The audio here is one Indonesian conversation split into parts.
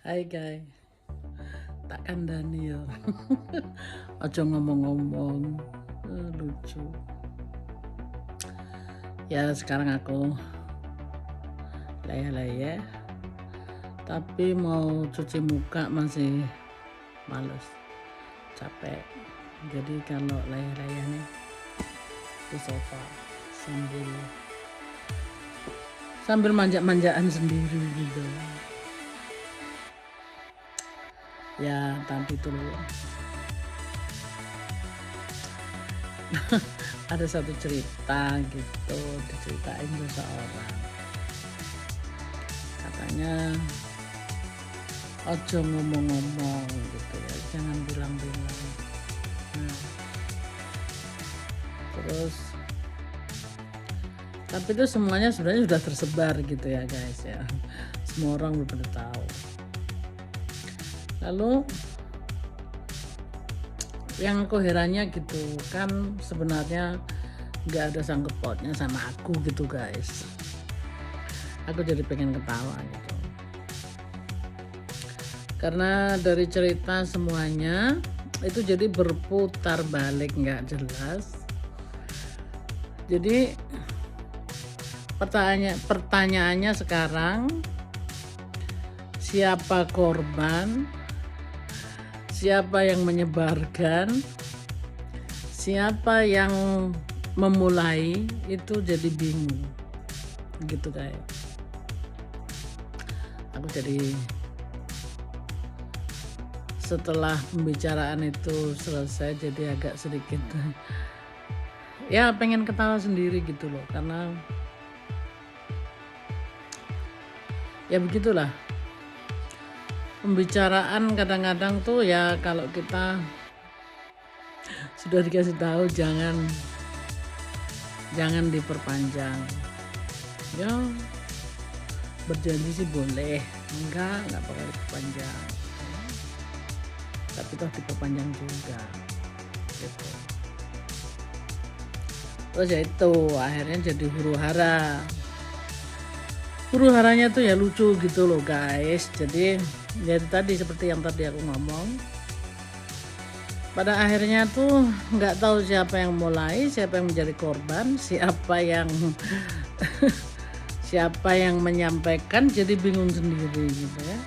Hai guys, tak kandani ya. Aja ngomong-ngomong, lucu. Ya sekarang aku laya-laya, tapi mau cuci muka masih males, capek. Jadi kalau laya-laya nih di sofa sambil manja-manjaan sendiri gitu. Ya tadi tuh ada satu cerita gitu, diceritain seseorang, katanya ojo ngomong-ngomong gitu ya, jangan bilang-bilang. Nah, terus tapi itu semuanya sebenarnya sudah tersebar gitu ya guys ya, semua orang udah pada tahu. Lalu yang aku herannya gitu kan, sebenarnya nggak ada sangkut pautnya sama aku gitu guys. Aku jadi pengen ketawa gitu, karena dari cerita semuanya itu jadi berputar balik nggak jelas. Jadi pertanyaannya sekarang, siapa korban, siapa yang menyebarkan, siapa yang memulai, itu jadi bingung gitu kayak. Aku jadi setelah pembicaraan itu selesai jadi agak sedikit ya pengen ketawa sendiri gitu loh, karena ya begitulah pembicaraan kadang-kadang tuh ya, kalau kita sudah dikasih tahu jangan diperpanjang. Ya berjanji sih boleh, enggak bakal diperpanjang, tapi toh diperpanjang juga gitu. Terus ya itu akhirnya jadi huru haranya tuh ya lucu gitu loh guys. Jadi ya tadi seperti yang tadi aku ngomong, pada akhirnya tuh nggak tahu siapa yang mulai, siapa yang menjadi korban, siapa yang siapa yang menyampaikan, jadi bingung sendiri gitu ya.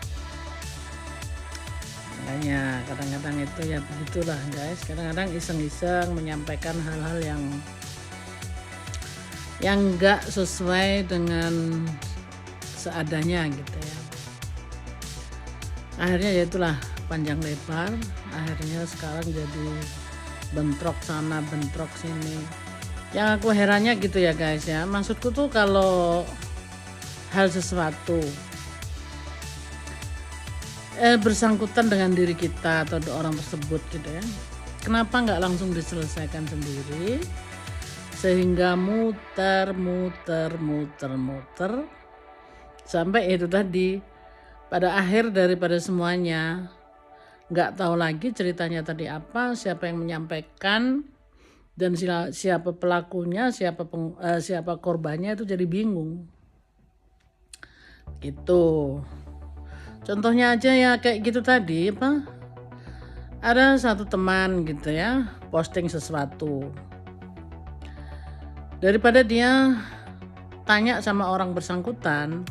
Makanya kadang-kadang itu ya begitulah guys, kadang-kadang iseng-iseng menyampaikan hal-hal yang nggak sesuai dengan seadanya gitu ya. Akhirnya ya itulah panjang lebar, akhirnya sekarang jadi bentrok sana bentrok sini. Yang aku herannya gitu ya guys ya, maksudku tuh kalau hal sesuatu bersangkutan dengan diri kita atau orang tersebut gitu ya, kenapa nggak langsung diselesaikan sendiri, sehingga muter sampai itu tadi pada akhir daripada semuanya nggak tahu lagi ceritanya tadi apa, siapa yang menyampaikan, dan siapa pelakunya, siapa korbannya, itu jadi bingung gitu. Contohnya aja ya kayak gitu tadi, ada satu teman gitu ya posting sesuatu, daripada dia tanya sama orang bersangkutan,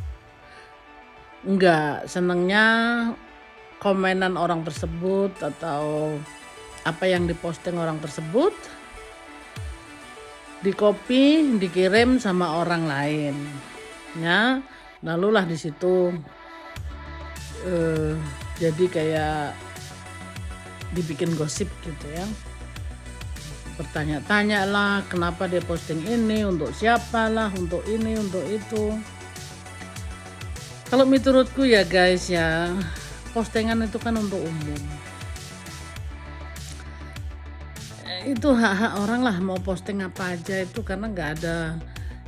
enggak senengnya komenan orang tersebut atau apa yang diposting orang tersebut di copy dikirim sama orang lain ya, lalulah di situ jadi kayak dibikin gosip gitu ya, bertanya-tanya lah kenapa dia posting ini, untuk siapa lah, untuk ini, untuk itu. Kalau menurutku ya guys ya, postingan itu kan untuk umum, itu hak-hak orang lah mau posting apa aja itu, karena nggak ada,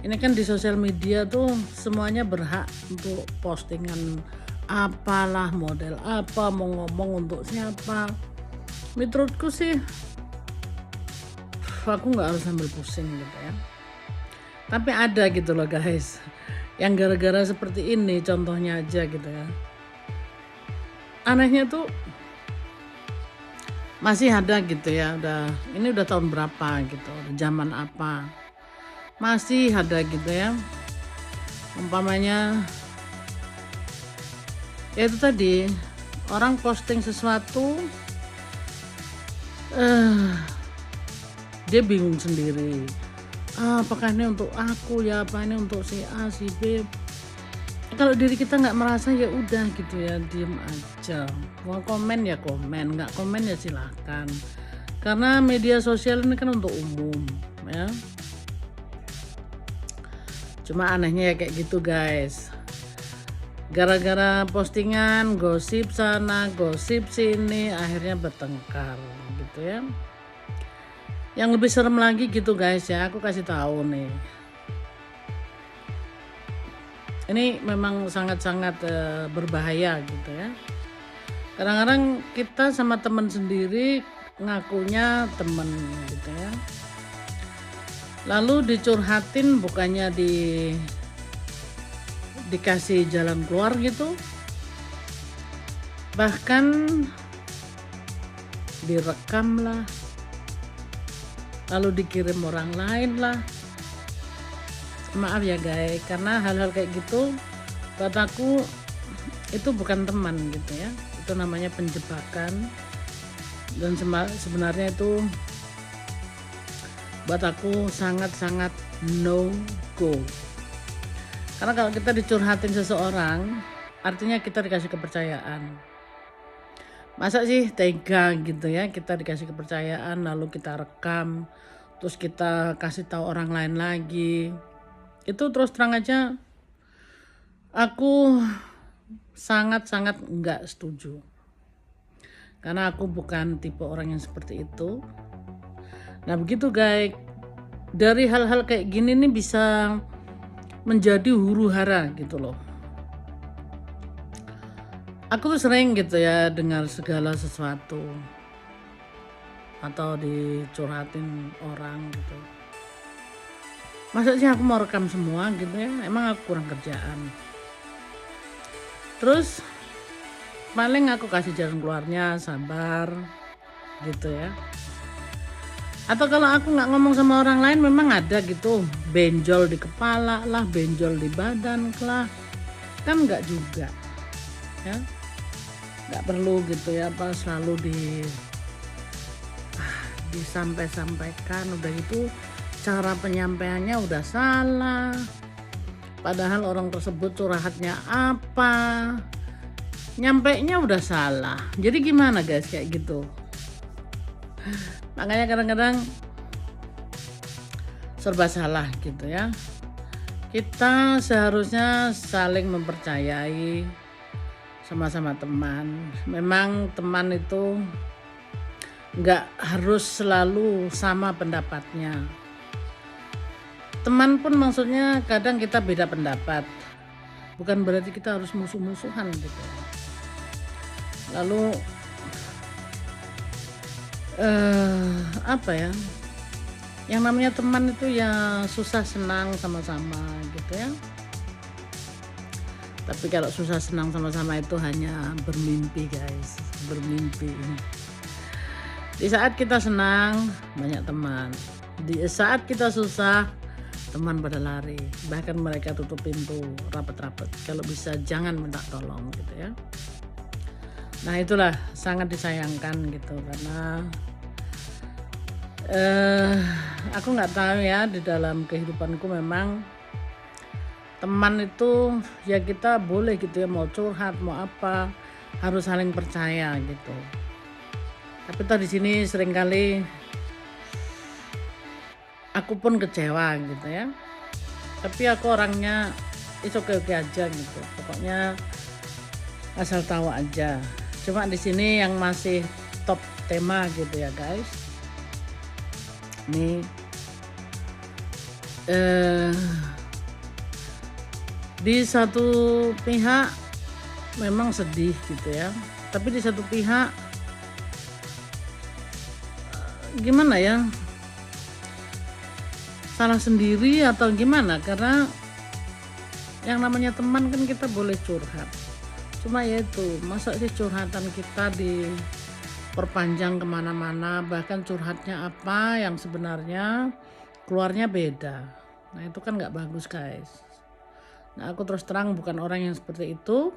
ini kan di sosial media tuh semuanya berhak untuk postingan apalah, model apa, mau ngomong untuk siapa. Menurutku sih aku nggak harus ambil pusing gitu ya. Tapi ada gitu loh guys yang gara-gara seperti ini, contohnya aja gitu ya, anehnya tuh masih ada gitu ya, ini udah tahun berapa gitu, udah zaman apa, masih ada gitu ya. Umpamanya ya itu tadi, orang posting sesuatu dia bingung sendiri, apakah ini untuk aku ya, apa ini untuk si A si B. Kalau diri kita nggak merasa ya udah gitu ya, diem aja. Mau komen ya komen, nggak komen ya silahkan, karena media sosial ini kan untuk umum ya. Cuma anehnya ya kayak gitu guys, gara-gara postingan, gosip sana gosip sini, akhirnya bertengkar gitu ya. Yang lebih serem lagi gitu guys ya, aku kasih tahu nih, ini memang sangat-sangat berbahaya gitu ya. Kadang-kadang kita sama teman sendiri ngakunya temen gitu ya, lalu dicurhatin, bukannya dikasih jalan keluar gitu, bahkan direkam lah, lalu dikirim orang lain lah. Maaf ya guys, karena hal-hal kayak gitu buat aku itu bukan teman gitu ya, itu namanya penjebakan. Dan sebenarnya itu buat aku sangat-sangat no go, karena kalau kita dicurhatin seseorang artinya kita dikasih kepercayaan. Masa sih tega gitu ya, kita dikasih kepercayaan lalu kita rekam, terus kita kasih tahu orang lain lagi. Itu terus terang aja aku sangat-sangat enggak setuju, karena aku bukan tipe orang yang seperti itu. Nah begitu guys, dari hal-hal kayak gini nih bisa menjadi huru hara gitu loh. Aku tuh sering gitu ya dengar segala sesuatu atau dicurhatin orang gitu. Masa sih aku mau rekam semua gitu ya, emang aku kurang kerjaan. Terus paling aku kasih jalan keluarnya, sabar gitu ya. Atau kalau aku nggak ngomong sama orang lain, memang ada gitu, benjol di kepala lah, benjol di badan lah, kan nggak juga ya, nggak perlu gitu ya, apa selalu disampaikan. Udah gitu cara penyampaiannya udah salah, padahal orang tersebut curhatnya apa, nyampainya udah salah. Jadi gimana guys kayak gitu. Makanya kadang-kadang serba salah gitu ya. Kita seharusnya saling mempercayai, sama-sama teman. Memang teman itu nggak harus selalu sama pendapatnya. Teman pun maksudnya kadang kita beda pendapat, bukan berarti kita harus musuh-musuhan gitu. Lalu apa ya, yang namanya teman itu ya susah senang sama-sama gitu ya. Tapi kalau susah senang sama-sama itu hanya bermimpi guys, bermimpi. Di saat kita senang banyak teman, di saat kita susah teman pada lari, bahkan mereka tutup pintu rapat-rapat, kalau bisa jangan minta tolong gitu ya. Nah itulah sangat disayangkan gitu, karena aku nggak tahu ya, di dalam kehidupanku memang teman itu ya kita boleh gitu ya, mau curhat mau apa harus saling percaya gitu. Tapi di sini seringkali aku pun kecewa gitu ya. Tapi aku orangnya oke aja gitu. Pokoknya asal tahu aja. Cuma di sini yang masih top tema gitu ya guys. Ini di satu pihak memang sedih gitu ya. Tapi di satu pihak gimana ya, salah sendiri atau gimana, karena yang namanya teman kan kita boleh curhat, Cuma ya itu, masa sih curhatan kita diperpanjang kemana-mana, bahkan curhatnya apa yang sebenarnya keluarnya beda. Nah itu kan nggak bagus guys. Nah aku terus terang bukan orang yang seperti itu.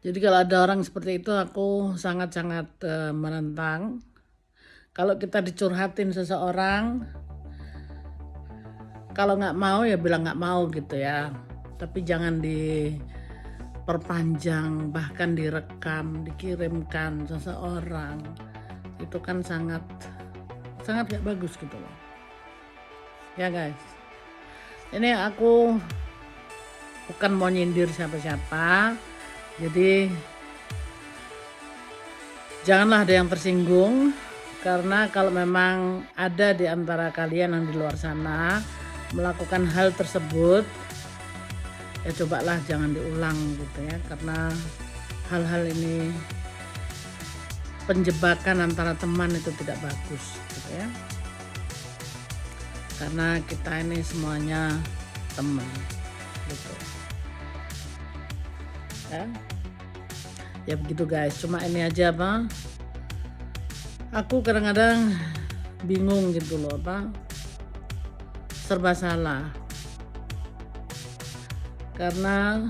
Jadi kalau ada orang seperti itu aku sangat-sangat menentang. Kalau kita dicurhatin seseorang, kalau nggak mau ya bilang nggak mau gitu ya. Tapi jangan diperpanjang, bahkan direkam, dikirimkan seseorang. Itu kan sangat nggak bagus gitu loh. Ya guys. Ini aku bukan mau nyindir siapa-siapa. Jadi janganlah ada yang tersinggung, karena kalau memang ada di antara kalian yang di luar sana melakukan hal tersebut, ya cobalah jangan diulang gitu ya, karena hal-hal ini penjebakan antara teman itu tidak bagus gitu ya, karena kita ini semuanya teman gitu ya begitu guys. Cuma ini aja aku kadang-kadang bingung gitu loh, serba salah, karena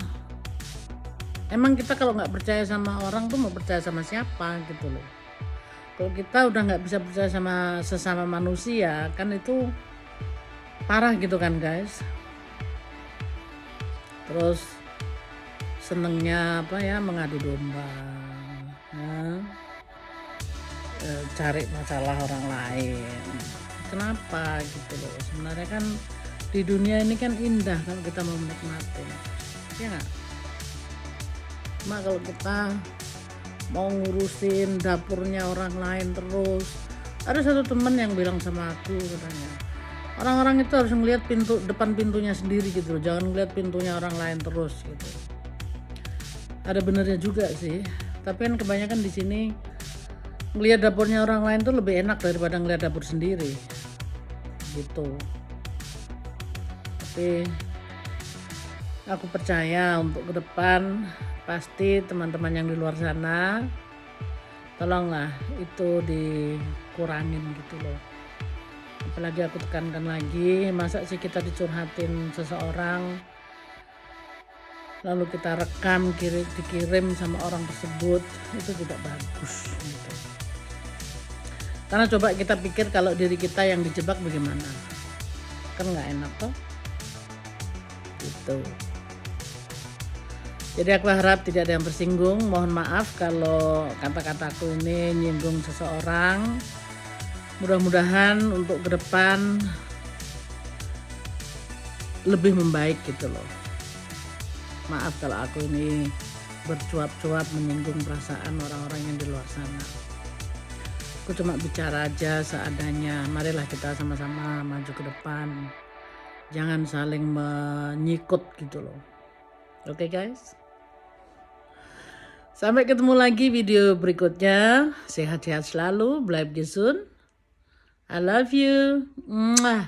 emang kita kalau nggak percaya sama orang tuh mau percaya sama siapa gitu loh. Kalau kita udah nggak bisa percaya sama sesama manusia kan itu parah gitu kan guys. Terus senengnya mengadu domba, cari masalah orang lain. Kenapa gitu loh? Sebenarnya kan di dunia ini kan indah kalau kita mau menikmati, ya nggak? Cuma kalau kita mau ngurusin dapurnya orang lain terus, ada satu teman yang bilang sama aku, katanya orang-orang itu harus ngelihat depan pintunya sendiri gitu loh, jangan ngelihat pintunya orang lain terus gitu. Ada benernya juga sih, tapi kan kebanyakan di sini ngelihat dapurnya orang lain tuh lebih enak daripada ngelihat dapur sendiri gitu. Tapi aku percaya untuk ke depan pasti teman-teman yang di luar sana tolonglah itu dikurangin gitu loh. Apalagi aku tekankan lagi, masa sih kita dicurhatin seseorang lalu kita rekam dikirim sama orang tersebut, itu tidak bagus gitu. Karena coba kita pikir kalau diri kita yang dijebak bagaimana, kan nggak enak toh gitu. Jadi aku harap tidak ada yang tersinggung. Mohon maaf kalau kata-kataku ini nyinggung seseorang. Mudah-mudahan untuk ke depan lebih membaik gitu loh. Maaf kalau aku ini bercuap-cuap menyinggung perasaan orang-orang yang di luar sana. Aku cuma bicara aja seadanya. Marilah kita sama-sama maju ke depan. Jangan saling menyikut gitu loh. Oke guys. Sampai ketemu lagi video berikutnya. Sehat-sehat selalu. Bleib gesund. I love you. Mwah.